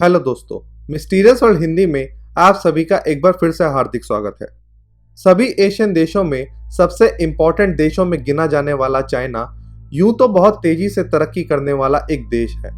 Hello दोस्तों, mysterious world Hindi में आप सभी का एक बार फिर से हार्दिक स्वागत है। सभी एशियन देशों में सबसे इम्पोर्टेंट देशों में गिना जाने वाला चाइना यूं तो बहुत तेजी से तरक्की करने वाला एक देश है,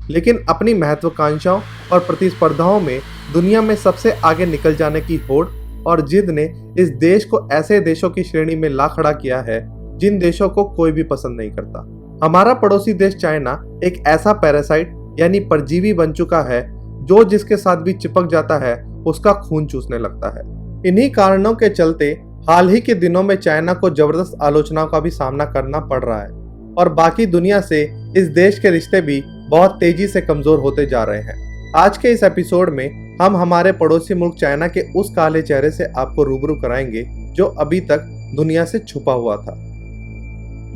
लेकिन अपनी महत्वाकांक्षाओं और प्रतिस्पर्धाओं में दुनिया में सबसे आगे निकल जाने की होड़ और जिद ने इस देश को ऐसे देशों की श्रेणी में ला खड़ा किया है जिन देशों को कोई भी पसंद नहीं करता। हमारा पड़ोसी देश चाइना एक ऐसा पैरासाइट यानी परजीवी बन चुका है जो जिसके साथ भी चिपक जाता है उसका खून चूसने लगता है। इन्हीं कारणों के चलते हाल ही के दिनों में चाइना को जबरदस्त आलोचनाओं का भी सामना करना पड़ रहा है और बाकी दुनिया से इस देश के रिश्ते भी बहुत तेजी से कमजोर होते जा रहे हैं। आज के इस एपिसोड में हम हमारे पड़ोसी मुल्क चाइना के उस काले चेहरे से आपको रूबरू कराएंगे जो अभी तक दुनिया से छुपा हुआ था।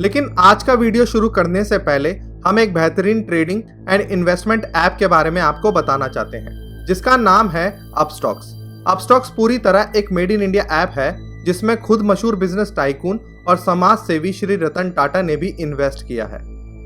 लेकिन आज का वीडियो शुरू करने से पहले हम एक बेहतरीन ट्रेडिंग एंड इन्वेस्टमेंट ऐप के बारे में आपको बताना चाहते हैं जिसका नाम है अपस्टॉक्स। अपस्टॉक्स पूरी तरह एक मेड इन इंडिया ऐप है जिसमें खुद मशहूर बिजनेस टाइकून और समाज सेवी श्री रतन टाटा ने भी इन्वेस्ट किया है।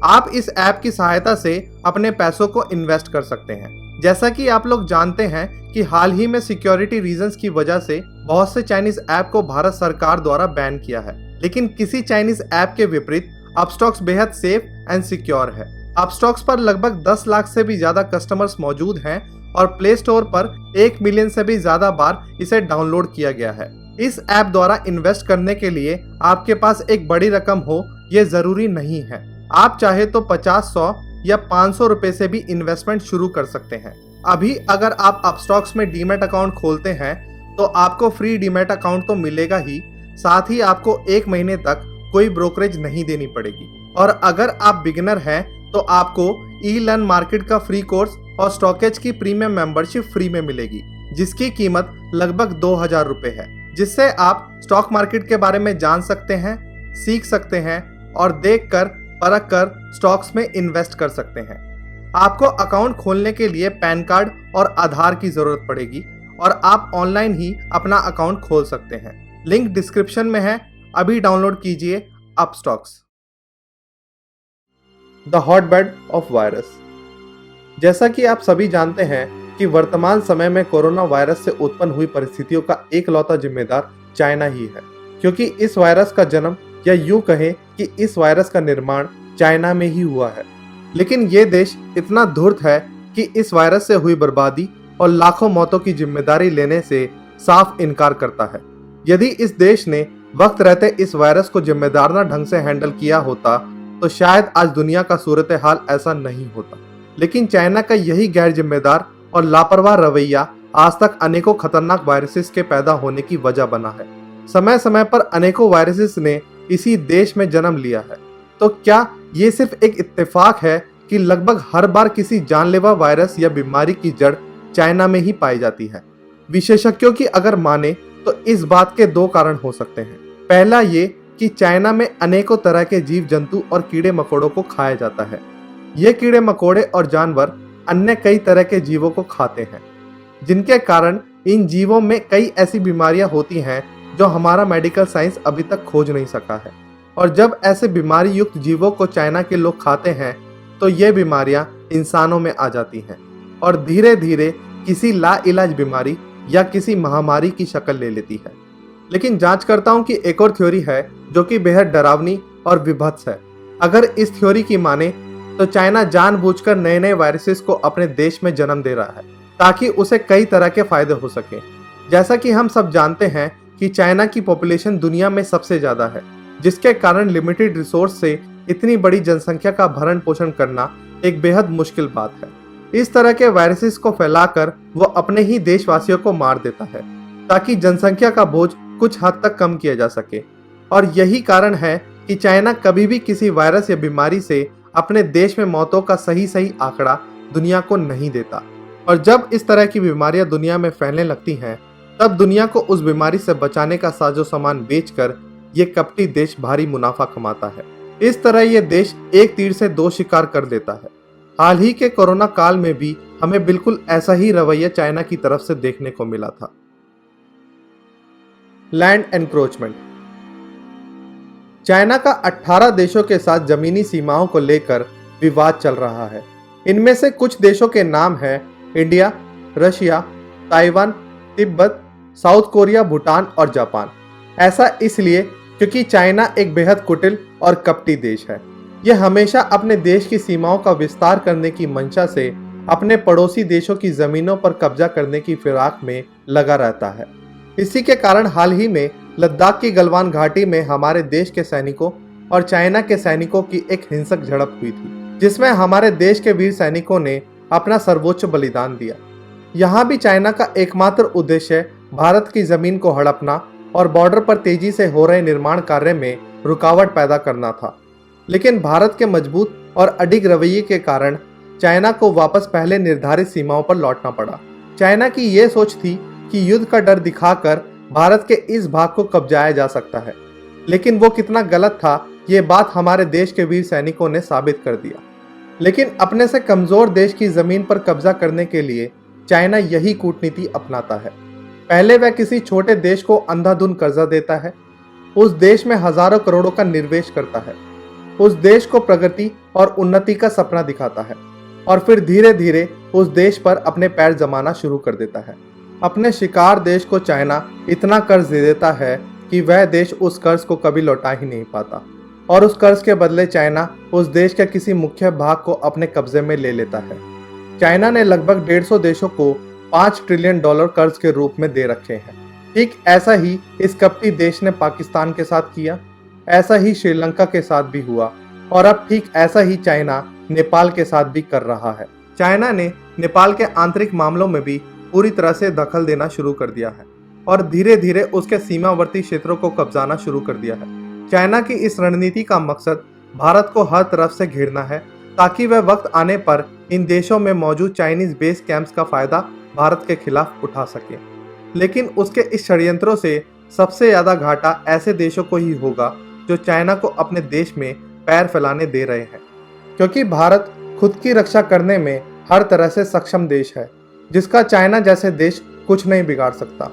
आप इस ऐप की सहायता से अपने पैसों को इन्वेस्ट कर सकते हैं। जैसा कि आप लोग जानते हैं कि हाल ही में सिक्योरिटी रीजंस की वजह से बहुत से चाइनीज ऐप को भारत सरकार द्वारा बैन किया है, लेकिन किसी चाइनीज ऐप के विपरीत अपस्टॉक्स बेहद सेफ एंड सिक्योर है। अपस्टॉक्स पर लगभग 10 लाख से भी ज्यादा कस्टमर्स मौजूद हैं और प्ले स्टोर पर 1 मिलियन से भी ज्यादा बार इसे डाउनलोड किया गया है। इस ऐप द्वारा इन्वेस्ट करने के लिए आपके पास एक बड़ी रकम हो ये जरूरी नहीं है। आप चाहे तो 50, 100 या 500 रुपए से भी इन्वेस्टमेंट शुरू कर सकते हैं। अभी अगर आप अपस्टॉक्स में डीमैट अकाउंट खोलते हैं तो आपको फ्री डीमैट अकाउंट तो मिलेगा ही, साथ ही आपको 1 महीने तक कोई ब्रोकरेज नहीं देनी पड़ेगी। और अगर आप बिगिनर हैं तो आपको ई लर्न मार्केट का फ्री कोर्स और स्टॉकेज की प्रीमियम मेंबरशिप फ्री में मिलेगी जिसकी कीमत लगभग 2000 रुपए है, जिससे आप स्टॉक मार्केट के बारे में जान सकते हैं, सीख सकते हैं और देखकर परख कर स्टॉक्स में इन्वेस्ट कर सकते हैं। आपको अकाउंट खोलने के लिए पैन कार्ड और आधार की जरूरत पड़ेगी और आप ऑनलाइन ही अपना अकाउंट खोल सकते हैं। लिंक डिस्क्रिप्शन में है, अभी डाउनलोड कीजिए Upstox. The hotbed of virus. जैसा कि आप सभी जानते हैं कि वर्तमान समय में कोरोना वायरस से उत्पन्न हुई परिस्थितियों का एकलौता जिम्मेदार चाइना ही है, क्योंकि इस वायरस का जन्म या यूं कहें कि इस वायरस का निर्माण चाइना में ही हुआ है। लेकिन ये देश इतना धूर्त है कि इस वायरस से हुई बर्बादी और लाखों मौतों की जिम्मेदारी लेने से साफ इनकार करता है। यदि इस देश ने वक्त रहते इस वायरस को जिम्मेदाराना ढंग से हैंडल किया होता तो शायद आज दुनिया का सूरत हाल ऐसा नहीं होता। लेकिन चाइना का यही गैर जिम्मेदार और लापरवाह रवैया आज तक अनेकों खतरनाक वायरसेस के पैदा होने की वजह बना है। समय समय पर अनेकों वायरसेस ने इसी देश में जन्म लिया है। तो क्या ये सिर्फ एक इत्तेफाक है कि लगभग हर बार किसी जानलेवा वायरस या बीमारी की जड़ चाइना में ही पाई जाती है? विशेषज्ञों की अगर माने तो इस बात के 2 कारण हो सकते हैं। पहला ये कि चाइना में अनेकों तरह के जीव जंतु और कीड़े मकोड़ों को खाया जाता है। ये कीड़े मकोड़े और जानवर अन्य कई तरह के जीवों को खाते हैं, जिनके कारण इन जीवों में कई ऐसी बीमारियां होती हैं जो हमारा मेडिकल साइंस अभी तक खोज नहीं सका है। और जब ऐसे बीमारी युक्त जीवों को चाइना के लोग खाते हैं तो ये बीमारियां इंसानों में आ जाती हैं और धीरे धीरे किसी लाइलाज बीमारी या किसी महामारी की शक्ल ले लेती है। लेकिन जांचकर्ताओं की एक और थ्योरी है जो कि बेहद डरावनी और विभत्स है। अगर इस थ्योरी की माने तो चाइना जानबूझकर नए नए वायरसेस को अपने देश में जन्म दे रहा है ताकि उसे कई तरह के फायदे हो सके। जैसा कि हम सब जानते हैं कि चाइना की पॉपुलेशन दुनिया में सबसे ज्यादा है, जिसके कारण लिमिटेड रिसोर्स से इतनी बड़ी जनसंख्या का भरण पोषण करना एक बेहद मुश्किल बात है। इस तरह के वायरसेस को फैलाकर वो अपने ही देशवासियों को मार देता है ताकि जनसंख्या का बोझ कुछ हद तक कम किया जा सके। और यही कारण है कि चाइना कभी भी किसी वायरस या बीमारी से अपने देश में मौतों का सही आंकड़ा दुनिया को नहीं देता। और जब इस तरह की बीमारियां दुनिया में फैलने लगती हैं तब दुनिया को उस बीमारी से बचाने का साजो सामान बेचकर ये कपटी देश भारी मुनाफा कमाता है। इस तरह ये देश एक तीर से 2 शिकार कर देता है। हाल ही के कोरोना काल में भी हमें बिल्कुल ऐसा ही रवैया चाइना की तरफ से देखने को मिला था। Land encroachment. चाइना का 18 देशों के साथ जमीनी सीमाओं को लेकर विवाद चल रहा है। इनमें से कुछ देशों के नाम हैं India, Russia, Taiwan, Tibet, south Korea, Bhutan और जापान। ऐसा इसलिए क्योंकि चाइना एक बेहद कुटिल और कपटी देश है। यह हमेशा अपने देश की सीमाओं का विस्तार करने की मंशा से अपने पड़ोसी देशों की जमीनों पर कब्जा करने की फिराक में लगा रहता है। इसी के कारण हाल ही में लद्दाख की गलवान घाटी में हमारे देश के सैनिकों और चाइना के सैनिकों की एक हिंसक झड़प हुई थी, जिसमें हमारे देश के वीर सैनिकों ने अपना सर्वोच्च बलिदान दिया। यहाँ भी चाइना का एकमात्र उद्देश्य भारत की जमीन को हड़पना और बॉर्डर पर तेजी से हो रहे निर्माण कार्य में रुकावट पैदा करना था। लेकिन भारत के मजबूत और अडिग रवैये के कारण चाइना को वापस पहले निर्धारित सीमाओं पर लौटना पड़ा। चाइना की यह सोच थी कि युद्ध का डर दिखाकर भारत के इस भाग को कब्जाया जा सकता है, लेकिन वो कितना गलत था ये बात हमारे देश के वीर सैनिकों ने साबित कर दिया। लेकिन अपने से कमजोर देश की जमीन पर कब्जा करने के लिए चाइना यही कूटनीति अपनाता है। पहले वह किसी छोटे देश को अंधाधुंध कर्जा देता है, उस देश में हजारों करोड़ों का निवेश करता है, उस देश को प्रगति और उन्नति का सपना दिखाता है और फिर धीरे धीरे उस देश पर अपने पैर जमाना शुरू कर देता है। अपने शिकार देश को चाइना इतना कर्ज दे देता है कि वह देश उस कर्ज को कभी लौटा ही नहीं पाता और उस कर्ज के बदले चाइना उस देश के किसी मुख्य भाग को अपने कब्जे में ले लेता है। चाइना ने लगभग 150 देशों को $5 ट्रिलियन कर्ज के रूप में दे रखे हैं। ठीक ऐसा ही इस कपटी देश ने पाकिस्तान के साथ किया, ऐसा ही श्रीलंका के साथ भी हुआ और अब ठीक ऐसा ही चाइना नेपाल के साथ भी कर रहा है। चाइना ने नेपाल के आंतरिक मामलों में भी पूरी तरह से दखल देना शुरू कर दिया है और धीरे धीरे उसके सीमावर्ती क्षेत्रों को कब्जाना शुरू कर दिया है। चाइना की इस रणनीति का मकसद भारत को हर तरफ से घेरना है ताकि वह वक्त आने पर इन देशों में मौजूद चाइनीज बेस कैंप्स का फायदा भारत के खिलाफ उठा सके। लेकिन उसके इस षड्यंत्रों से सबसे ज्यादा घाटा ऐसे देशों को ही होगा जो चाइना को अपने देश में पैर फैलाने दे रहे हैं, क्योंकि भारत खुद की रक्षा करने में हर तरह से सक्षम देश है, जिसका चाइना जैसे देश कुछ नहीं बिगाड़ सकता।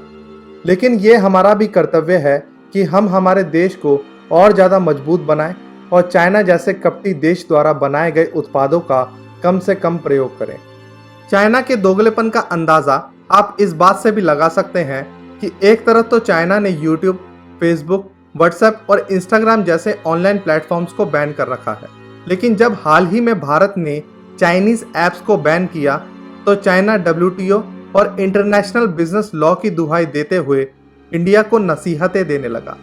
लेकिन ये हमारा भी कर्तव्य है कि हम हमारे देश को और ज़्यादा मजबूत बनाएं और चाइना जैसे कपटी देश द्वारा बनाए गए उत्पादों का कम से कम प्रयोग करें। चाइना के दोगलेपन का अंदाज़ा आप इस बात से भी लगा सकते हैं कि एक तरफ तो चाइना ने यूट्यूब, फेसबुक, व्हाट्सएप और इंस्टाग्राम जैसे ऑनलाइन प्लेटफॉर्म्स को बैन कर रखा है, लेकिन जब हाल ही में भारत ने चाइनीज ऐप्स को बैन किया तो चाइना WTO और इंटरनेशनल बिजनेस लॉ की दुहाई देते हुए इंडिया को नसीहतें देने लगा।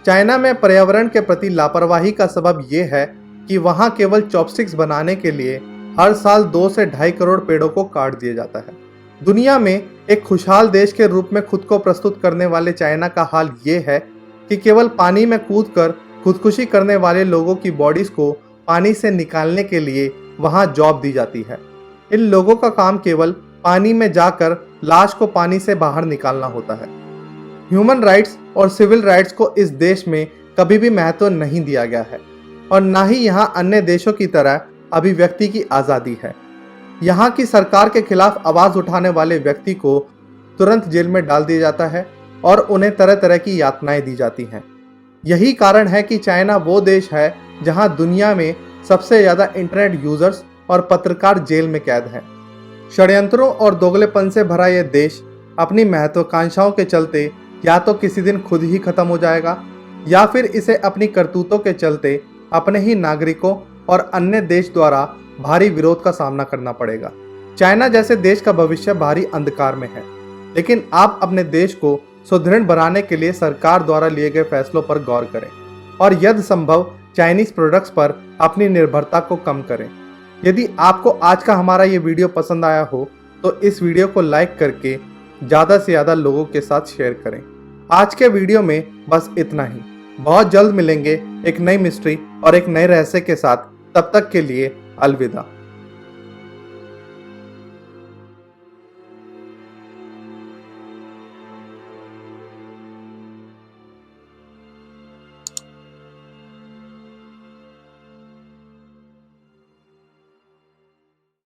चाइना में पर्यावरण के प्रति लापरवाही का सबब यह है कि वहां केवल चॉपस्टिक्स बनाने के लिए हर साल 2 से 2.5 करोड़ पेड़ों को काट दिया जाता है। दुनिया में एक खुशहाल देश के रूप में खुद को प्रस्तुत करने वाले चाइना का हाल ये है कि केवल पानी में कूदकर खुदकुशी करने वाले लोगों की बॉडीज को पानी से निकालने के लिए वहां जॉब दी जाती है। इन लोगों का काम केवल पानी में जाकर लाश को पानी से बाहर निकालना होता है। ह्यूमन राइट्स और सिविल राइट्स को इस देश में कभी भी महत्व नहीं दिया गया है और ना ही यहाँ अन्य देशों की तरह अभिव्यक्ति की आज़ादी है। यहाँ की सरकार के खिलाफ आवाज़ उठाने वाले व्यक्ति को तुरंत जेल में डाल दिया जाता है और उन्हें तरह तरह की यातनाएं दी जाती हैं। यही कारण है कि चाइना वो देश है जहाँ दुनिया में सबसे ज़्यादा इंटरनेट यूजर्स और पत्रकार जेल में कैद हैं। षड्यंत्रों और दोगलेपन से भरा यह देश अपनी महत्वाकांक्षाओं के चलते या तो किसी दिन खुद ही खत्म हो जाएगा या फिर इसे अपनी करतूतों के चलते अपने ही नागरिकों और अन्य देश द्वारा भारी विरोध का सामना करना पड़ेगा। चाइना जैसे देश का भविष्य भारी अंधकार में है, लेकिन आप अपने देश को सुदृढ़ बनाने के लिए सरकार द्वारा लिए गए फैसलों पर गौर करें और यदि संभव चाइनीज प्रोडक्ट्स पर अपनी निर्भरता को कम करें। यदि आपको आज का हमारा ये वीडियो पसंद आया हो तो इस वीडियो को लाइक करके ज़्यादा से ज़्यादा लोगों के साथ शेयर करें। आज के वीडियो में बस इतना ही। बहुत जल्द मिलेंगे एक नई मिस्ट्री और एक नए रहस्य के साथ। तब तक के लिए अलविदा।